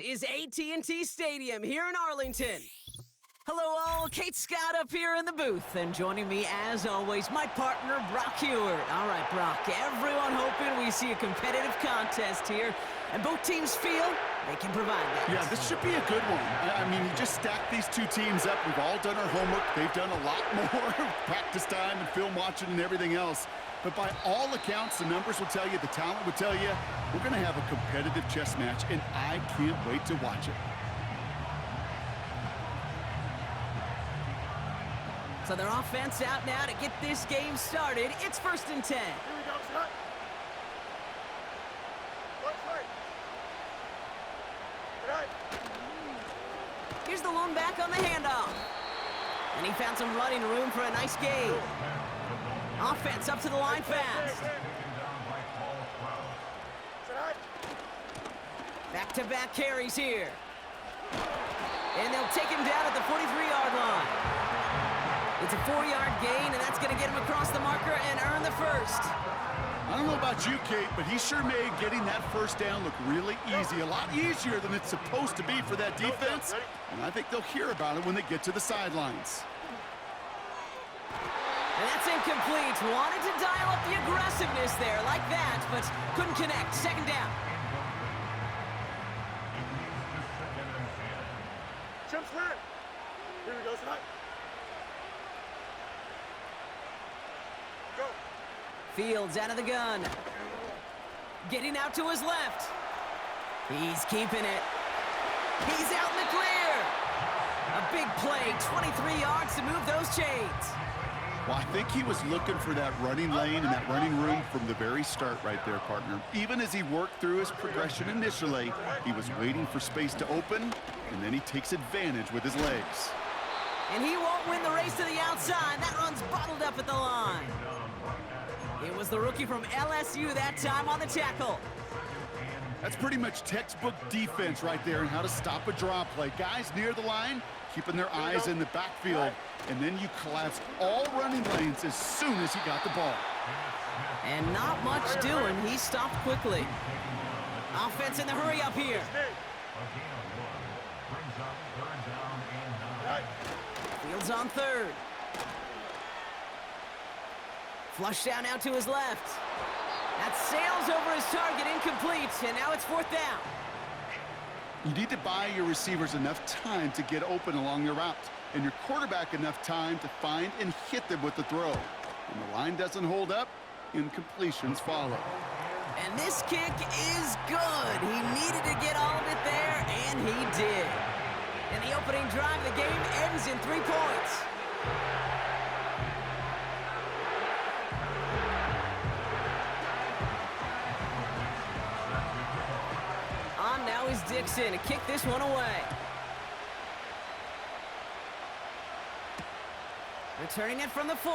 is AT&T Stadium here in Arlington. Hello all, Kate Scott up here in the booth, and joining me as always, my partner, Brock Heward. All right, Brock, everyone hoping we see a competitive contest here, and both teams feel they can provide that. Yeah, this should be a good one. I mean, you just stack these two teams up. We've all done our homework. They've done a lot more practice time and film watching and everything else. But by all accounts, the numbers will tell you, the talent will tell you, we're going to have a competitive chess match, and I can't wait to watch it. So their offense out now to get this game started. It's 1st and 10. Here we go, Scott. Right. Here's the lone back on the handoff. And he found some running room for a nice gain. Offense up to the line fast. Back-to-back carries here. And they'll take him down at the 43-yard line. It's a 4-yard gain, and that's going to get him across the marker and earn the first. I don't know about you, Kate, but he sure made getting that first down look really easy. A lot easier than it's supposed to be for that defense. And I think they'll hear about it when they get to the sidelines. And that's incomplete. Wanted to dial up the aggressiveness there like that, but couldn't connect. 2nd down. Jump slant. Here we go, Scott. Go. Fields out of the gun. Getting out to his left. He's keeping it. He's out in the clear. A big play, 23 yards to move those chains. Well, I think he was looking for that running lane and that running room from the very start right there, partner. Even as he worked through his progression initially, he was waiting for space to open, and then he takes advantage with his legs. And he won't win the race to the outside. That run's bottled up at the line. It was the rookie from LSU that time on the tackle. That's pretty much textbook defense right there and how to stop a draw play. Guys near the line, keeping their eyes in the backfield, and then you collapse all running lanes as soon as he got the ball. And not much doing. He stopped quickly. Offense in the hurry up here. Fields on 3rd. Flush down out to his left. That sails over his target, incomplete, and now it's 4th down. You need to buy your receivers enough time to get open along their route, and your quarterback enough time to find and hit them with the throw. When the line doesn't hold up, incompletions follow. And this kick is good. He needed to get all of it there, and he did. And the opening drive of the game ends in 3 points. On now is Dixon to kick this one away. Returning it from the 4.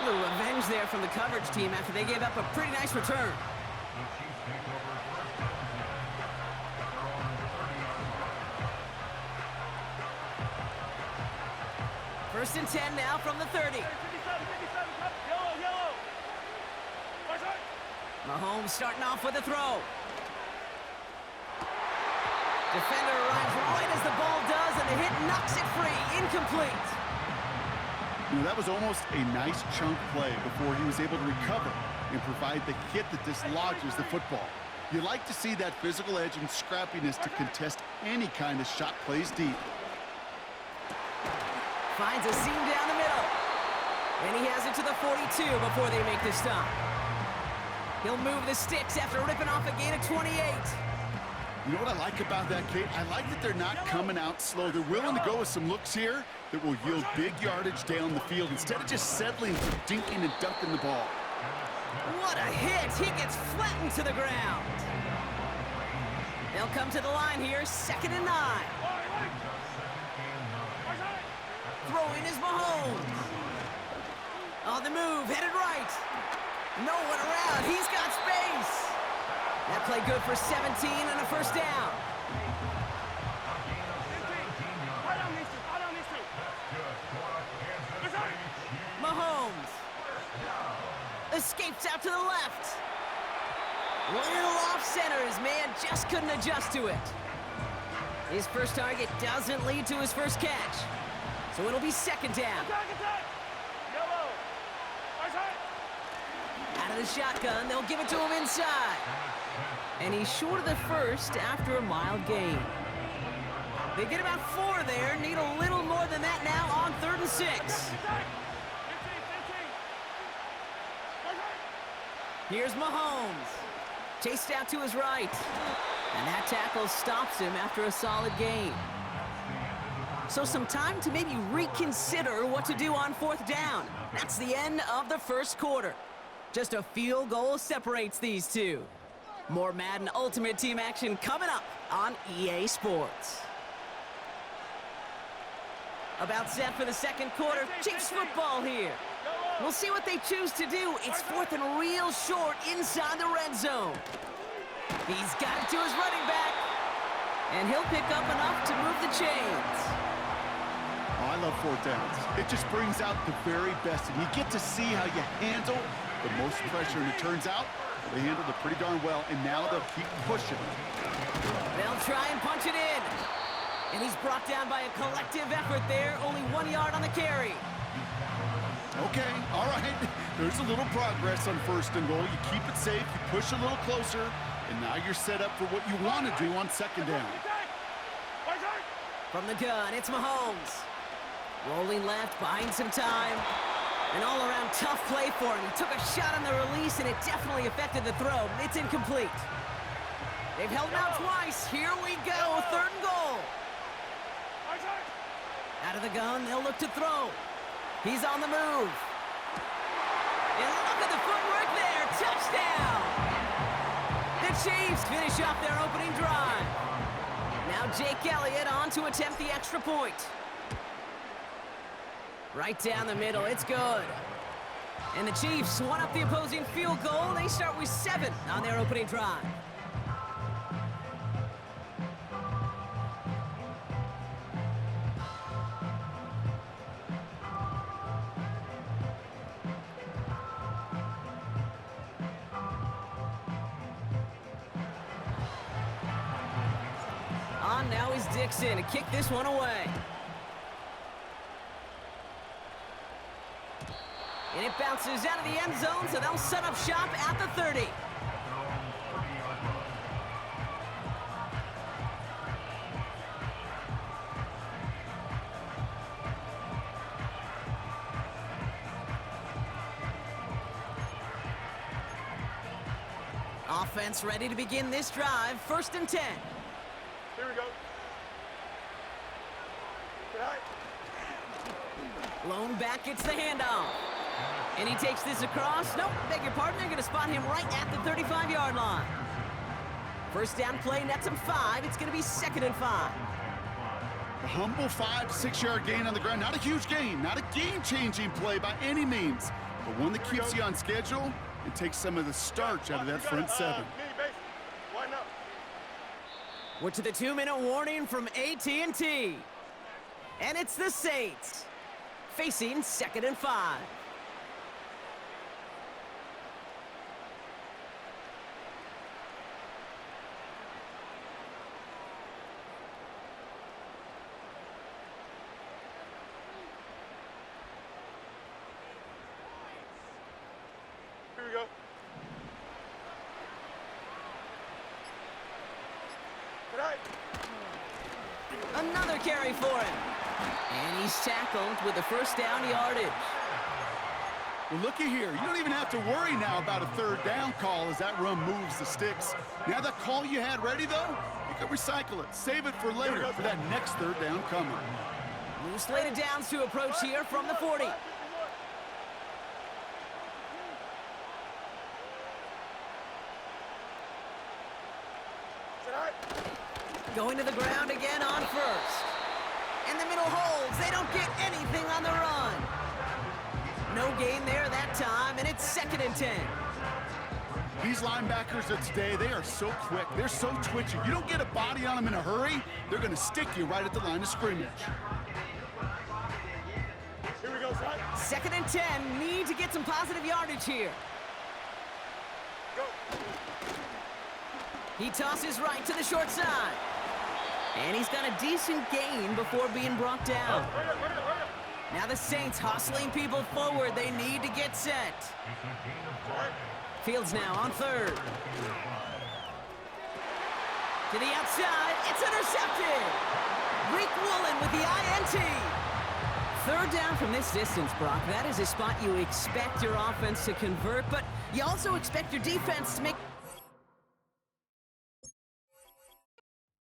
A little revenge there from the coverage team after they gave up a pretty nice return. 1st and 10 now from the 30. Yellow. Mahomes starting off with a throw. Defender arrives right as the ball does, and the hit knocks it free. Incomplete. You know, that was almost a nice chunk play before he was able to recover and provide the hit that dislodges the football. You like to see that physical edge and scrappiness to contest any kind of shot plays deep. Finds a seam down the middle. And he has it to the 42 before they make the stop. He'll move the sticks after ripping off a gain of 28. You know what I like about that, Kate? I like that they're not coming out slow. They're willing to go with some looks here that will yield big yardage down the field instead of just settling for dinking and dunking the ball. What a hit! He gets flattened to the ground. They'll come to the line here, 2nd and 9. Throwing is Mahomes. On the move, headed right. No one around. He's got space. That play good for 17 and a 1st down. Mahomes escapes out to the left. Little off center. His man just couldn't adjust to it. His first target doesn't lead to his first catch. So it'll be second down. Attack! Yellow! Out of the shotgun, they'll give it to him inside. And he's short of the first after a mild gain. They get about 4 there, need a little more than that now on 3rd and 6. Here's Mahomes. Chased out to his right. And that tackle stops him after a solid gain. So some time to maybe reconsider what to do on 4th down. That's the end of the first quarter. Just a field goal separates these two. More Madden Ultimate Team action coming up on EA Sports. About set for the second quarter. Chiefs football here. We'll see what they choose to do. It's 4th and real short inside the red zone. He's got it to his running back. And he'll pick up enough to move the chains. Oh, I love 4th downs. It just brings out the very best, and you get to see how you handle the most pressure, and it turns out they handled it pretty darn well, and now they'll keep pushing. They'll try and punch it in. And he's brought down by a collective effort there. Only 1 yard on the carry. Okay, all right. There's a little progress on 1st and goal. You keep it safe, you push a little closer, and now you're set up for what you want to do on 2nd down. From the gun, it's Mahomes. Rolling left, buying some time. An all-around tough play for him. He took a shot on the release, and it definitely affected the throw. It's incomplete. They've held him out twice. Here we go, 3rd and goal. Out of the gun, they'll look to throw. He's on the move. And look at the footwork there. Touchdown! The Chiefs finish off their opening drive. Now Jake Elliott on to attempt the extra point. Right down the middle, it's good. And the Chiefs one up the opposing field goal. They start with 7 on their opening drive. On now is Dixon to kick this one away. And it bounces out of the end zone, so they'll set up shop at the 30. Offense ready to begin this drive. 1st and 10. Here we go. Lone back gets the handoff. And he takes this across. Nope, beg your pardon. They're going to spot him right at the 35-yard line. 1st down play, nets him 5. It's going to be 2nd and 5. A humble 5 to 6 yard gain on the ground. Not a huge gain, not a game-changing play by any means, but one that keeps you on schedule and takes some of the starch out of that front 7. We're to the 2-minute warning from AT&T. And it's the Saints facing 2nd and 5. Here we go. Another carry for him. And he's tackled with the 1st down yardage. Well, looky here. You don't even have to worry now about a 3rd down call as that run moves the sticks. Now that call you had ready, though, you can recycle it. Save it for later for that next 3rd down coming. New slate of downs to approach here from the 40. Going to the ground again on 1st. And the middle holds. They don't get anything on the run. No gain there that time, and it's 2nd and 10. These linebackers of today, they are so quick. They're so twitchy. You don't get a body on them in a hurry, they're going to stick you right at the line of scrimmage. Here we go, son. 2nd and 10. Need to get some positive yardage here. Go. He tosses right to the short side. And he's got a decent gain before being brought down. Now the Saints hustling people forward. They need to get set. Fields now on third. To the outside. It's intercepted. Rick Woolen with the INT. Third down from this distance, Brock. That is a spot you expect your offense to convert, but you also expect your defense to make